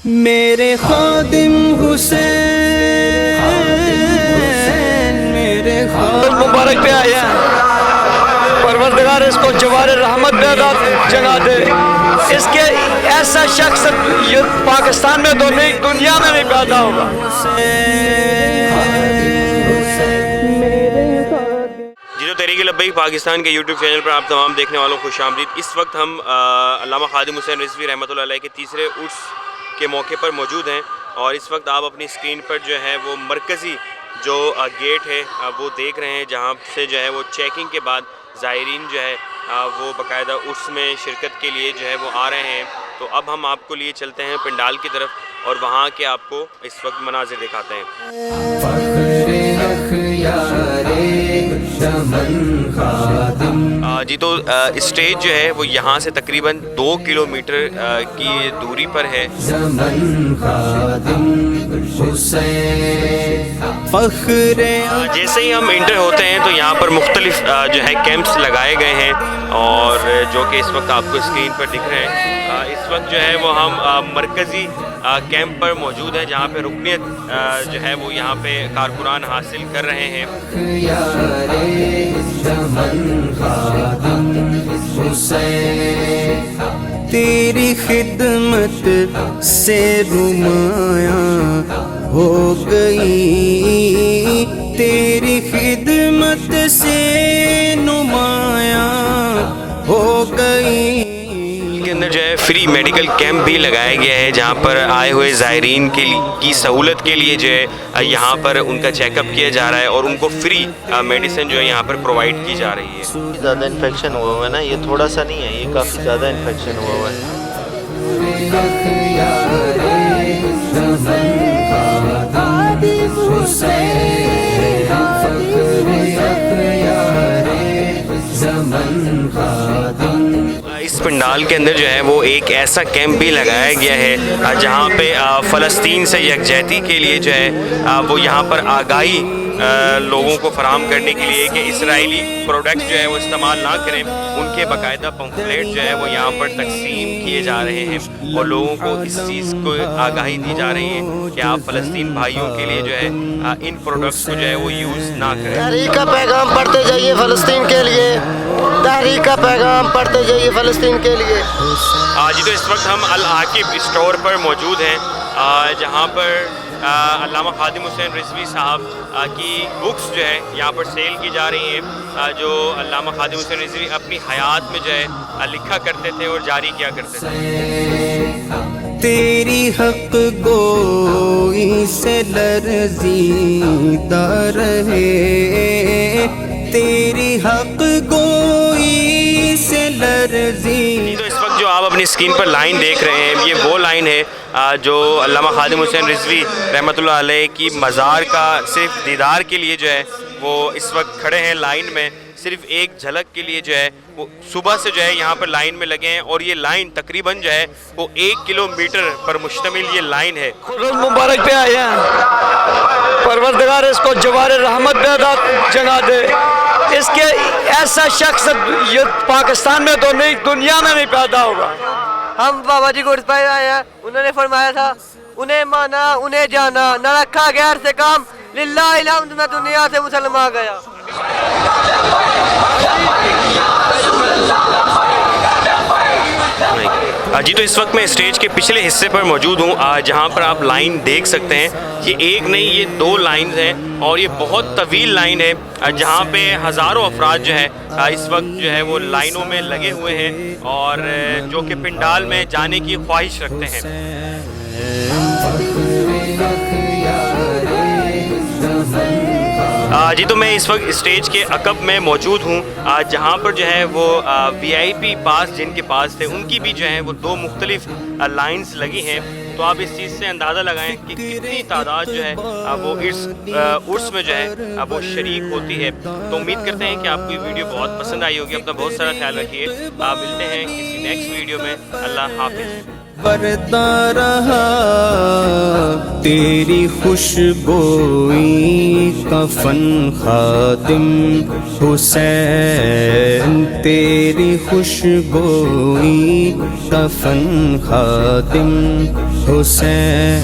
میرے خادم حسین، میرے خادم مبارک پہ آیا ہے، پروردگار اس کو جوار رحمت پہ جگہ دے، اس کے ایسا شخص یہ پاکستان میں تو نہیں، دنیا میں نہیں پیدا ہوگا۔ جنو تحریک لبیک پاکستان کے یوٹیوب چینل پر آپ تمام دیکھنے والوں کو خوش آمدید۔ اس وقت ہم علامہ خادم حسین رضوی رحمۃ اللہ علیہ کے تیسرے عرس کے موقع پر موجود ہیں، اور اس وقت آپ اپنی اسکرین پر جو ہے وہ مرکزی جو گیٹ ہے وہ دیکھ رہے ہیں، جہاں سے جو ہے وہ چیکنگ کے بعد زائرین جو ہے وہ باقاعدہ عرس میں شرکت کے لیے جو ہے وہ آ رہے ہیں۔ تو اب ہم آپ کو لیے چلتے ہیں پنڈال کی طرف اور وہاں کے آپ کو اس وقت مناظر دکھاتے ہیں۔ جی تو اسٹیج جو ہے وہ یہاں سے تقریباً 2 کلومیٹر کی دوری پر ہے۔ جیسے ہی ہم انٹر ہوتے ہیں تو یہاں پر مختلف جو ہے کیمپس لگائے گئے ہیں، اور جو کہ اس وقت آپ کو اسکرین پر دکھ رہے ہیں۔ اس وقت جو ہے وہ ہم مرکزی کیمپ پر موجود ہیں، جہاں پہ رکنیت جو ہے وہ یہاں پہ کارکنان حاصل کر رہے ہیں۔ تیری خدمت سے نمایاں ہو گئی، تیری خدمت سے نمایاں ہو گئی۔ کے اندر جو ہے فری میڈیکل کیمپ بھی لگایا گیا ہے، جہاں پر آئے ہوئے زائرین کی سہولت کے لیے جو ہے یہاں پر ان کا چیک اپ کیا جا رہا ہے، اور ان کو فری میڈیسن جو ہے یہاں پر پرووائڈ کی جا رہی ہے۔ زیادہ انفیکشن ہوا ہوا ہے نا، یہ تھوڑا سا نہیں ہے، یہ کافی زیادہ انفیکشن ہوا ہوا ہے۔ اس پنڈال کے اندر جو ہے وہ ایک ایسا کیمپ بھی لگایا گیا ہے جہاں پہ فلسطین سے یکجہتی کے لیے جو ہے وہ یہاں پر آگاہی لوگوں کو فراہم کرنے کے لیے کہ اسرائیلی پروڈکٹ جو ہے وہ استعمال نہ کریں، ان کے باقاعدہ پمفلیٹ جو ہے وہ یہاں پر تقسیم کیے جا رہے ہیں، اور لوگوں کو اس چیز کو آگاہی دی جا رہی ہے کہ آپ فلسطین بھائیوں کے لیے جو ہے ان پروڈکٹس کو جو ہے وہ یوز نہ کریں۔ تحریک کا پیغام پڑھتے جائیے فلسطین کے لیے، تحریک کا پیغام پڑھتے جائیے فلسطین کے لیے۔ جی تو اس وقت ہم العاقب اسٹور پر موجود ہیں، جہاں پر علامہ خادم حسین رضوی صاحب کی بکس جو ہے یہاں پر سیل کی جا رہی ہیں، جو علامہ خادم حسین رضوی اپنی حیات میں جو ہے لکھا کرتے تھے اور جاری کیا کرتے تھے۔ تیری حق گوئی سے لرزیدہ رہے، تیری حق گوئی سے لرزیدہ۔ تو اس وقت جو آپ اپنی اسکرین پر لائن دیکھ رہے ہیں، یہ وہ لائن ہے جو علامہ خادم حسین رضوی رحمۃ اللہ علیہ کی مزار کا صرف دیدار کے لیے جو ہے وہ اس وقت کھڑے ہیں لائن میں، صرف ایک جھلک کے لیے جو ہے وہ صبح سے جو ہے یہاں پر لائن میں لگے ہیں، اور یہ لائن تقریباً جو ہے وہ 1 کلومیٹر پر مشتمل یہ لائن ہے۔ خود مبارک پہ آیا ہے، پروردگار اس کو جوار رحمت پہ جگہ دے، اس کے ایسا شخص یہ پاکستان میں تو نہیں، دنیا میں نہیں پیدا ہوگا۔ ہم بابا جی کو پہ آئے ہیں، انہوں نے فرمایا تھا انہیں مانا انہیں جانا، نہ رکھا غیر سے کام، للہ الحمد میں دنیا سے مسلمان گیا۔ جی تو اس وقت میں اسٹیج کے پچھلے حصے پر موجود ہوں، جہاں پر آپ لائن دیکھ سکتے ہیں، یہ ایک نہیں یہ 2 لائنز ہیں، اور یہ بہت طویل لائن ہے، جہاں پہ ہزاروں افراد جو ہے اس وقت جو ہے وہ لائنوں میں لگے ہوئے ہیں، اور جو کہ پنڈال میں جانے کی خواہش رکھتے ہیں۔ جی تو میں اس وقت اسٹیج کے عقب میں موجود ہوں، جہاں پر جو ہے وہ VIP پاس جن کے پاس تھے ان کی بھی جو ہے وہ 2 مختلف لائنز لگی ہیں، تو آپ اس چیز سے اندازہ لگائیں کہ کتنی تعداد جو ہے وہ عرس میں جو ہے وہ شریک ہوتی ہے۔ تو امید کرتے ہیں کہ آپ کو یہ ویڈیو بہت پسند آئی ہوگی، اپنا بہت سارا خیال رکھیے، ملتے ہیں کسی نیکسٹ ویڈیو میں، اللہ حافظ۔ برتا رہا تیری خوشبوئی کفن خادم حسین، تیری خوشبوئی کفن خادم حسین